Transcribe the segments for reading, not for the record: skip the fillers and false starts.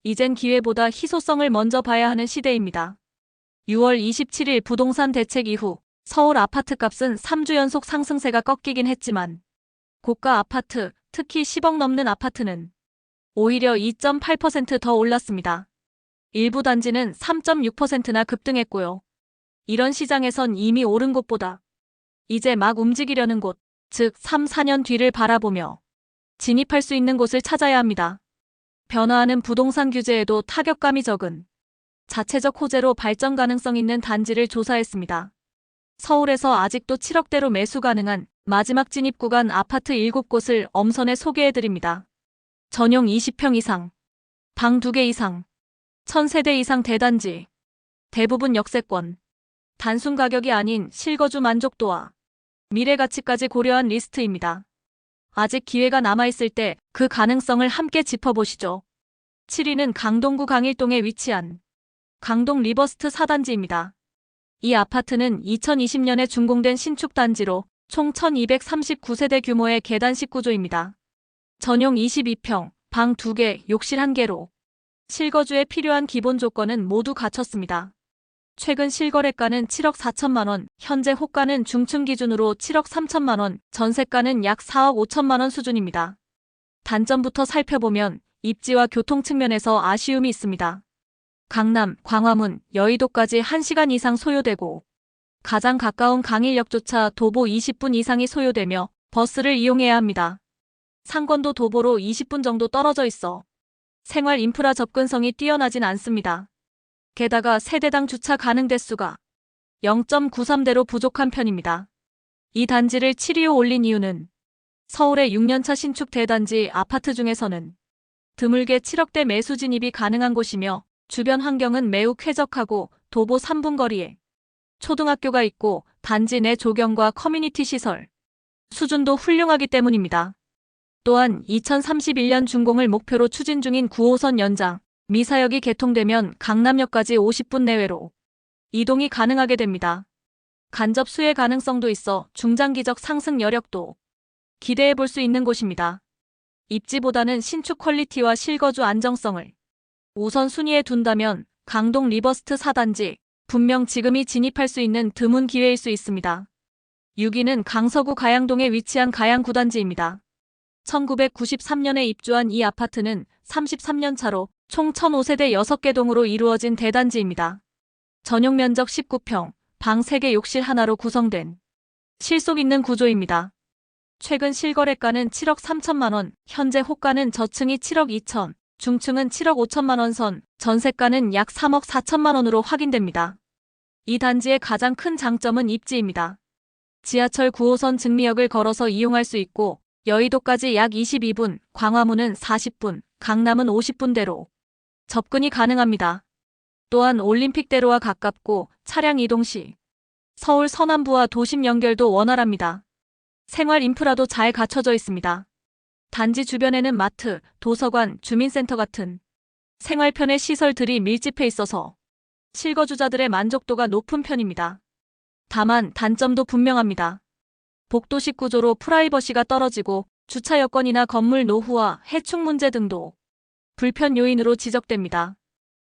이젠 기회보다 희소성을 먼저 봐야 하는 시대입니다. 6월 27일 부동산 대책 이후 서울 아파트값은 3주 연속 상승세가 꺾이긴 했지만 고가 아파트, 특히 10억 넘는 아파트는 오히려 2.8% 더 올랐습니다. 일부 단지는 3.6%나 급등했고요. 이런 시장에선 이미 오른 곳보다 이제 막 움직이려는 곳, 즉 3, 4년 뒤를 바라보며 진입할 수 있는 곳을 찾아야 합니다. 변화하는 부동산 규제에도 타격감이 적은 자체적 호재로 발전 가능성 있는 단지를 조사했습니다. 서울에서 아직도 7억대로 매수 가능한 마지막 진입 구간 아파트 7곳을 엄선해 소개해드립니다. 전용 20평 이상, 방 2개 이상, 1000세대 이상 대단지, 대부분 역세권, 단순 가격이 아닌 실거주 만족도와 미래 가치까지 고려한 리스트입니다. 아직 기회가 남아있을 때 그 가능성을 함께 짚어보시죠. 7위는 강동구 강일동에 위치한 강동 리버스트 4단지입니다. 이 아파트는 2020년에 준공된 신축 단지로 총 1239세대 규모의 계단식 구조입니다. 전용 22평, 방 2개, 욕실 1개로 실거주에 필요한 기본 조건은 모두 갖췄습니다. 최근 실거래가는 7억 4천만 원, 현재 호가는 중층 기준으로 7억 3천만 원, 전세가는 약 4억 5천만 원 수준입니다. 단점부터 살펴보면 입지와 교통 측면에서 아쉬움이 있습니다. 강남, 광화문, 여의도까지 1시간 이상 소요되고 가장 가까운 강일역조차 도보 20분 이상이 소요되며 버스를 이용해야 합니다. 상권도 도보로 20분 정도 떨어져 있어 생활 인프라 접근성이 뛰어나진 않습니다. 게다가 세대당 주차 가능 대수가 0.93대로 부족한 편입니다. 이 단지를 7위로 올린 이유는 서울의 6년차 신축 대단지 아파트 중에서는 드물게 7억대 매수 진입이 가능한 곳이며 주변 환경은 매우 쾌적하고 도보 3분 거리에 초등학교가 있고 단지 내 조경과 커뮤니티 시설 수준도 훌륭하기 때문입니다. 또한 2031년 준공을 목표로 추진 중인 9호선 연장, 미사역이 개통되면 강남역까지 50분 내외로 이동이 가능하게 됩니다. 간접 수혜 가능성도 있어 중장기적 상승 여력도 기대해 볼 수 있는 곳입니다. 입지보다는 신축 퀄리티와 실거주 안정성을 우선순위에 둔다면 강동 리버스트 4단지, 분명 지금이 진입할 수 있는 드문 기회일 수 있습니다. 6위는 강서구 가양동에 위치한 가양 9단지입니다. 1993년에 입주한 이 아파트는 33년 차로 총 1005세대 6개 동으로 이루어진 대단지입니다. 전용 면적 19평, 방 3개 욕실 하나로 구성된 실속 있는 구조입니다. 최근 실거래가는 7억 3천만 원, 현재 호가는 저층이 7억 2천, 중층은 7억 5천만 원 선, 전세가는 약 3억 4천만 원으로 확인됩니다. 이 단지의 가장 큰 장점은 입지입니다. 지하철 9호선 증리역을 걸어서 이용할 수 있고 여의도까지 약 22분, 광화문은 40분, 강남은 50분대로 접근이 가능합니다. 또한 올림픽대로와 가깝고 차량 이동 시 서울 서남부와 도심 연결도 원활합니다. 생활 인프라도 잘 갖춰져 있습니다. 단지 주변에는 마트, 도서관, 주민센터 같은 생활편의 시설들이 밀집해 있어서 실거주자들의 만족도가 높은 편입니다. 다만 단점도 분명합니다. 복도식 구조로 프라이버시가 떨어지고 주차 여건이나 건물 노후와 해충 문제 등도 불편 요인으로 지적됩니다.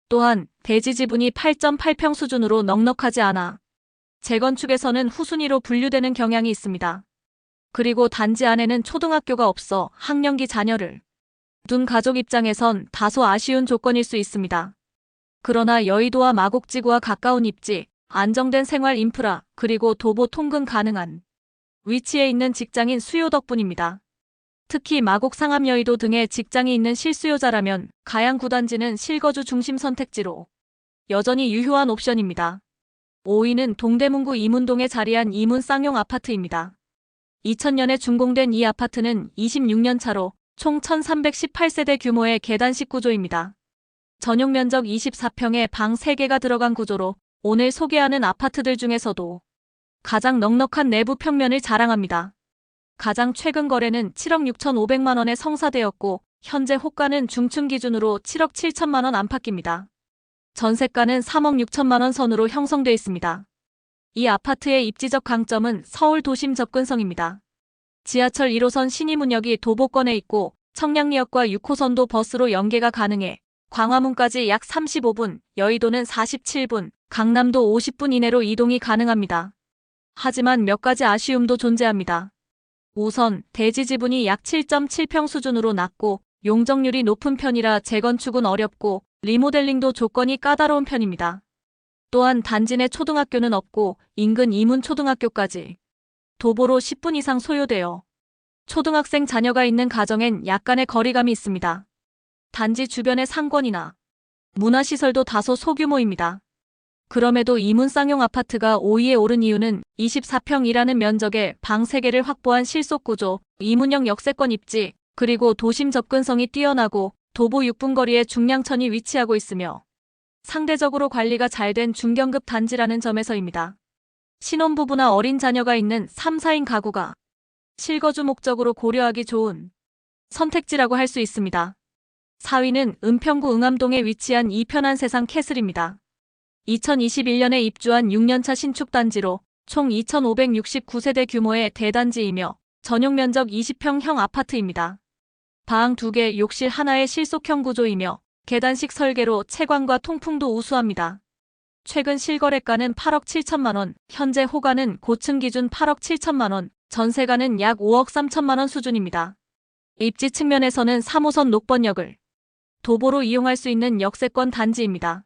또한 대지 지분이 8.8평 수준으로 넉넉하지 않아 재건축에서는 후순위로 분류되는 경향이 있습니다. 그리고 단지 안에는 초등학교가 없어 학령기 자녀를 둔 가족 입장에선 다소 아쉬운 조건일 수 있습니다. 그러나 여의도와 마곡지구와 가까운 입지, 안정된 생활 인프라, 그리고 도보 통근 가능한 위치에 있는 직장인 수요 덕분입니다. 특히 마곡 상암 여의도 등의 직장이 있는 실수요자라면 가양 9단지는 실거주 중심 선택지로 여전히 유효한 옵션입니다. 5위는 동대문구 이문동에 자리한 이문 쌍용 아파트입니다. 2000년에 준공된 이 아파트는 26년 차로 총 1318세대 규모의 계단식 구조입니다. 전용 면적 24평에 방 3개가 들어간 구조로 오늘 소개하는 아파트들 중에서도 가장 넉넉한 내부 평면을 자랑합니다. 가장 최근 거래는 7억 6,500만 원에 성사되었고 현재 호가는 중층 기준으로 7억 7천만 원 안팎입니다. 전세가는 3억 6천만 원 선으로 형성돼 있습니다. 이 아파트의 입지적 강점은 서울 도심 접근성입니다. 지하철 1호선 신이문역이 도보권에 있고 청량리역과 6호선도 버스로 연계가 가능해 광화문까지 약 35분, 여의도는 47분, 강남도 50분 이내로 이동이 가능합니다. 하지만 몇 가지 아쉬움도 존재합니다. 우선 대지 지분이 약 7.7평 수준으로 낮고 용적률이 높은 편이라 재건축은 어렵고 리모델링도 조건이 까다로운 편입니다. 또한 단지 내 초등학교는 없고 인근 이문초등학교까지 도보로 10분 이상 소요되어 초등학생 자녀가 있는 가정엔 약간의 거리감이 있습니다. 단지 주변의 상권이나 문화시설도 다소 소규모입니다. 그럼에도 이문 쌍용 아파트가 5위에 오른 이유는 24평이라는 면적에 방 3개를 확보한 실속구조, 이문형 역세권 입지, 그리고 도심 접근성이 뛰어나고 도보 6분 거리에 중량천이 위치하고 있으며 상대적으로 관리가 잘 된 중견급 단지라는 점에서입니다. 신혼부부나 어린 자녀가 있는 3, 4인 가구가 실거주 목적으로 고려하기 좋은 선택지라고 할 수 있습니다. 4위는 은평구 응암동에 위치한 이편한 세상 캐슬입니다. 2021년에 입주한 6년차 신축단지로 총 2,569세대 규모의 대단지이며 전용 면적 20평형 아파트입니다. 방 2개, 욕실 하나의 실속형 구조이며 계단식 설계로 채광과 통풍도 우수합니다. 최근 실거래가는 8억 7천만 원, 현재 호가는 고층 기준 8억 7천만 원, 전세가는 약 5억 3천만 원 수준입니다. 입지 측면에서는 3호선 녹번역을 도보로 이용할 수 있는 역세권 단지입니다.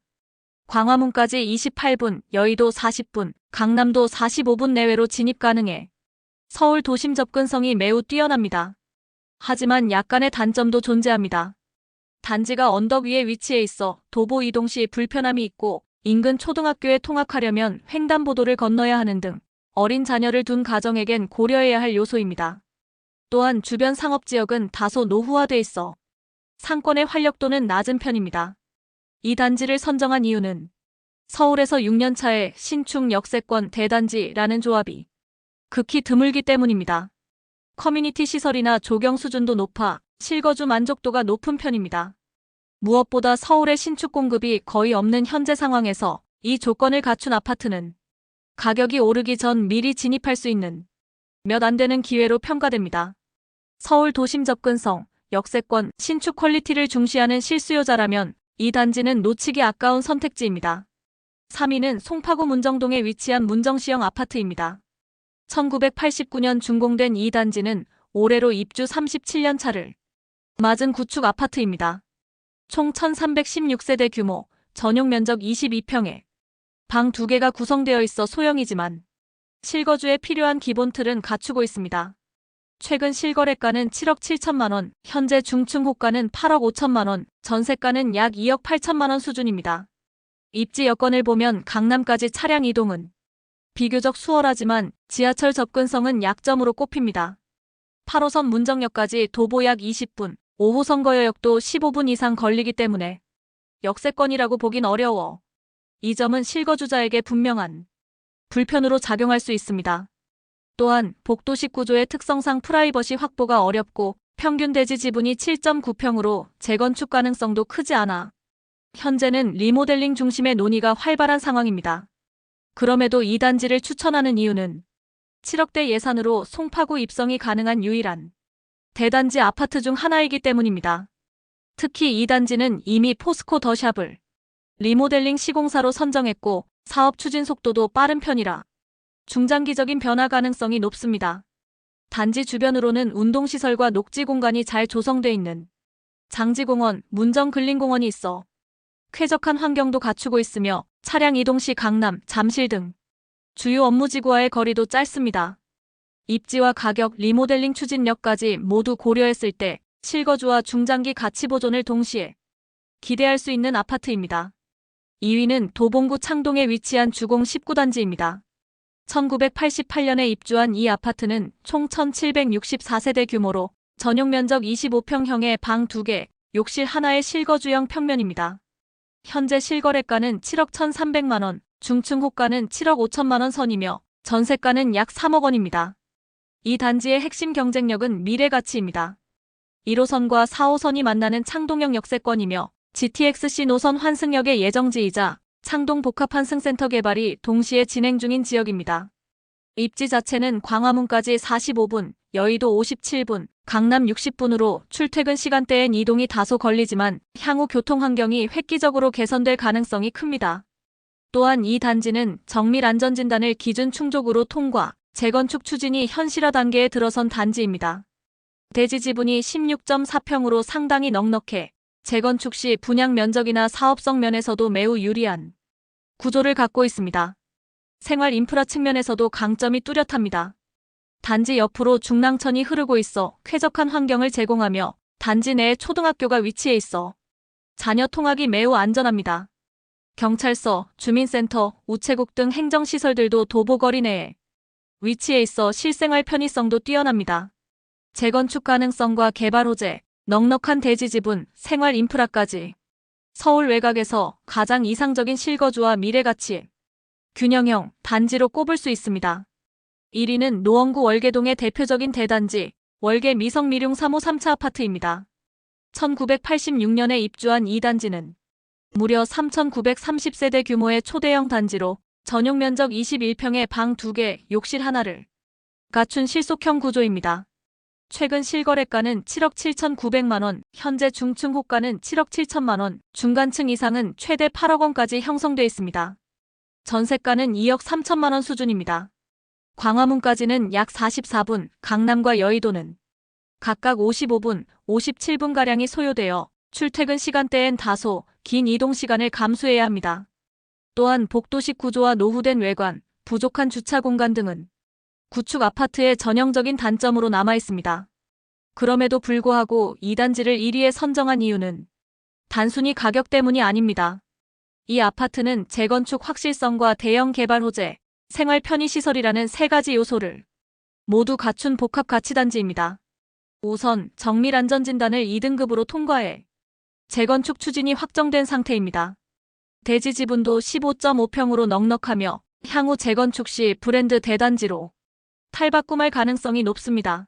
광화문까지 28분, 여의도 40분, 강남도 45분 내외로 진입 가능해 서울 도심 접근성이 매우 뛰어납니다. 하지만 약간의 단점도 존재합니다. 단지가 언덕 위에 위치해 있어 도보 이동 시 불편함이 있고 인근 초등학교에 통학하려면 횡단보도를 건너야 하는 등 어린 자녀를 둔 가정에겐 고려해야 할 요소입니다. 또한 주변 상업지역은 다소 노후화돼 있어 상권의 활력도는 낮은 편입니다. 이 단지를 선정한 이유는 서울에서 6년차의 신축 역세권 대단지라는 조합이 극히 드물기 때문입니다. 커뮤니티 시설이나 조경 수준도 높아 실거주 만족도가 높은 편입니다. 무엇보다 서울의 신축 공급이 거의 없는 현재 상황에서 이 조건을 갖춘 아파트는 가격이 오르기 전 미리 진입할 수 있는 몇 안 되는 기회로 평가됩니다. 서울 도심 접근성, 역세권, 신축 퀄리티를 중시하는 실수요자라면 이 단지는 놓치기 아까운 선택지입니다. 3위는 송파구 문정동에 위치한 문정시형 아파트입니다. 1989년 준공된 이 단지는 올해로 입주 37년 차를 맞은 구축 아파트입니다. 총 1316세대 규모, 전용 면적 22평에 방 2개가 구성되어 있어 소형이지만 실거주에 필요한 기본 틀은 갖추고 있습니다. 최근 실거래가는 7억 7천만 원, 현재 중층 호가는 8억 5천만 원, 전세가는 약 2억 8천만 원 수준입니다. 입지 여건을 보면 강남까지 차량 이동은 비교적 수월하지만 지하철 접근성은 약점으로 꼽힙니다. 8호선 문정역까지 도보 약 20분, 5호선 거여역도 15분 이상 걸리기 때문에 역세권이라고 보긴 어려워. 이 점은 실거주자에게 분명한 불편으로 작용할 수 있습니다. 또한 복도식 구조의 특성상 프라이버시 확보가 어렵고 평균 대지 지분이 7.9평으로 재건축 가능성도 크지 않아 현재는 리모델링 중심의 논의가 활발한 상황입니다. 그럼에도 이 단지를 추천하는 이유는 7억대 예산으로 송파구 입성이 가능한 유일한 대단지 아파트 중 하나이기 때문입니다. 특히 이 단지는 이미 포스코 더샵을 리모델링 시공사로 선정했고 사업 추진 속도도 빠른 편이라 중장기적인 변화 가능성이 높습니다. 단지 주변으로는 운동시설과 녹지 공간이 잘 조성돼 있는 장지공원, 문정근린공원이 있어 쾌적한 환경도 갖추고 있으며 차량 이동 시 강남, 잠실 등 주요 업무지구와의 거리도 짧습니다. 입지와 가격, 리모델링 추진력까지 모두 고려했을 때 실거주와 중장기 가치 보존을 동시에 기대할 수 있는 아파트입니다. 2위는 도봉구 창동에 위치한 주공 19단지입니다. 1988년에 입주한 이 아파트는 총 1764세대 규모로 전용 면적 25평형의 방 2개, 욕실 하나의 실거주형 평면입니다. 현재 실거래가는 7억 1,300만 원, 중층 호가는 7억 5천만 원 선이며 전세가는 약 3억 원입니다. 이 단지의 핵심 경쟁력은 미래 가치입니다. 1호선과 4호선이 만나는 창동역 역세권이며 GTX-C 노선 환승역의 예정지이자 창동 복합환승센터 개발이 동시에 진행 중인 지역입니다. 입지 자체는 광화문까지 45분, 여의도 57분, 강남 60분으로 출퇴근 시간대엔 이동이 다소 걸리지만 향후 교통 환경이 획기적으로 개선될 가능성이 큽니다. 또한 이 단지는 정밀 안전진단을 기준 충족으로 통과, 재건축 추진이 현실화 단계에 들어선 단지입니다. 대지 지분이 16.4평으로 상당히 넉넉해 재건축 시 분양 면적이나 사업성 면에서도 매우 유리한 구조를 갖고 있습니다. 생활 인프라 측면에서도 강점이 뚜렷합니다. 단지 옆으로 중랑천이 흐르고 있어 쾌적한 환경을 제공하며 단지 내에 초등학교가 위치해 있어 자녀 통학이 매우 안전합니다. 경찰서, 주민센터, 우체국 등 행정시설들도 도보거리 내에 위치해 있어 실생활 편의성도 뛰어납니다. 재건축 가능성과 개발 호재, 넉넉한 대지 지분, 생활 인프라까지 서울 외곽에서 가장 이상적인 실거주와 미래가치 균형형 단지로 꼽을 수 있습니다. 1위는 노원구 월계동의 대표적인 대단지 월계 미성미룡 3호 3차 아파트입니다. 1986년에 입주한 이 단지는 무려 3,930세대 규모의 초대형 단지로 전용 면적 21평에 방 2개, 욕실 하나를 갖춘 실속형 구조입니다. 최근 실거래가는 7억 7,900만 원, 현재 중층 호가는 7억 7천만 원, 중간층 이상은 최대 8억 원까지 형성돼 있습니다. 전세가는 2억 3천만 원 수준입니다. 광화문까지는 약 44분, 강남과 여의도는 각각 55분, 57분가량이 소요되어 출퇴근 시간대엔 다소 긴 이동 시간을 감수해야 합니다. 또한 복도식 구조와 노후된 외관, 부족한 주차 공간 등은 구축 아파트의 전형적인 단점으로 남아 있습니다. 그럼에도 불구하고 이 단지를 1위에 선정한 이유는 단순히 가격 때문이 아닙니다. 이 아파트는 재건축 확실성과 대형 개발 호재, 생활 편의시설이라는 세 가지 요소를 모두 갖춘 복합가치단지입니다. 우선 정밀 안전진단을 2등급으로 통과해 재건축 추진이 확정된 상태입니다. 대지 지분도 15.5평으로 넉넉하며 향후 재건축 시 브랜드 대단지로 탈바꿈할 가능성이 높습니다.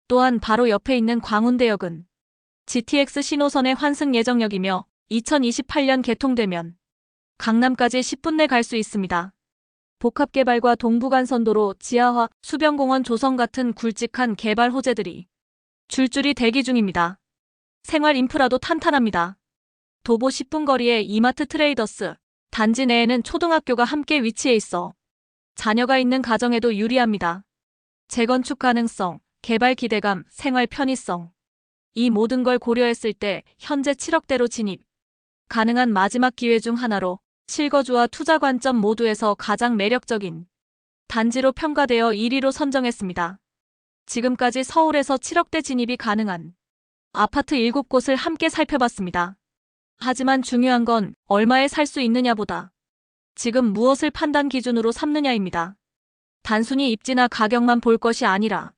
또한 바로 옆에 있는 광운대역은 GTX 신호선의 환승 예정역이며 2028년 개통되면 강남까지 10분 내 갈 수 있습니다. 복합개발과 동부간선도로, 지하화, 수변공원 조성 같은 굵직한 개발 호재들이 줄줄이 대기 중입니다. 생활 인프라도 탄탄합니다. 도보 10분 거리에 이마트 트레이더스, 단지 내에는 초등학교가 함께 위치해 있어 자녀가 있는 가정에도 유리합니다. 재건축 가능성, 개발 기대감, 생활 편의성. 이 모든 걸 고려했을 때 현재 7억대로 진입 가능한 마지막 기회 중 하나로 실거주와 투자 관점 모두에서 가장 매력적인 단지로 평가되어 1위로 선정했습니다. 지금까지 서울에서 7억대 진입이 가능한 아파트 7곳을 함께 살펴봤습니다. 하지만 중요한 건 얼마에 살 수 있느냐보다 지금 무엇을 판단 기준으로 삼느냐입니다. 단순히 입지나 가격만 볼 것이 아니라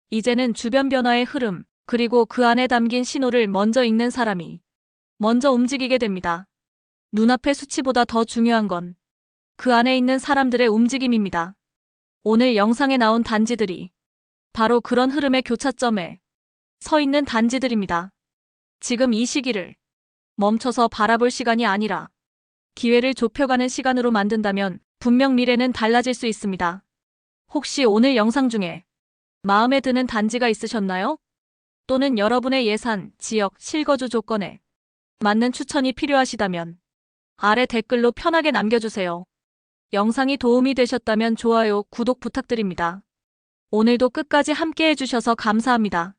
이제는 주변 변화의 흐름, 그리고 그 안에 담긴 신호를 먼저 읽는 사람이 먼저 움직이게 됩니다. 눈앞의 수치보다 더 중요한 건 그 안에 있는 사람들의 움직임입니다. 오늘 영상에 나온 단지들이 바로 그런 흐름의 교차점에 서 있는 단지들입니다. 지금 이 시기를 멈춰서 바라볼 시간이 아니라 기회를 좁혀가는 시간으로 만든다면 분명 미래는 달라질 수 있습니다. 혹시 오늘 영상 중에 마음에 드는 단지가 있으셨나요? 또는 여러분의 예산, 지역, 실거주 조건에 맞는 추천이 필요하시다면 아래 댓글로 편하게 남겨주세요. 영상이 도움이 되셨다면 좋아요, 구독 부탁드립니다. 오늘도 끝까지 함께 해주셔서 감사합니다.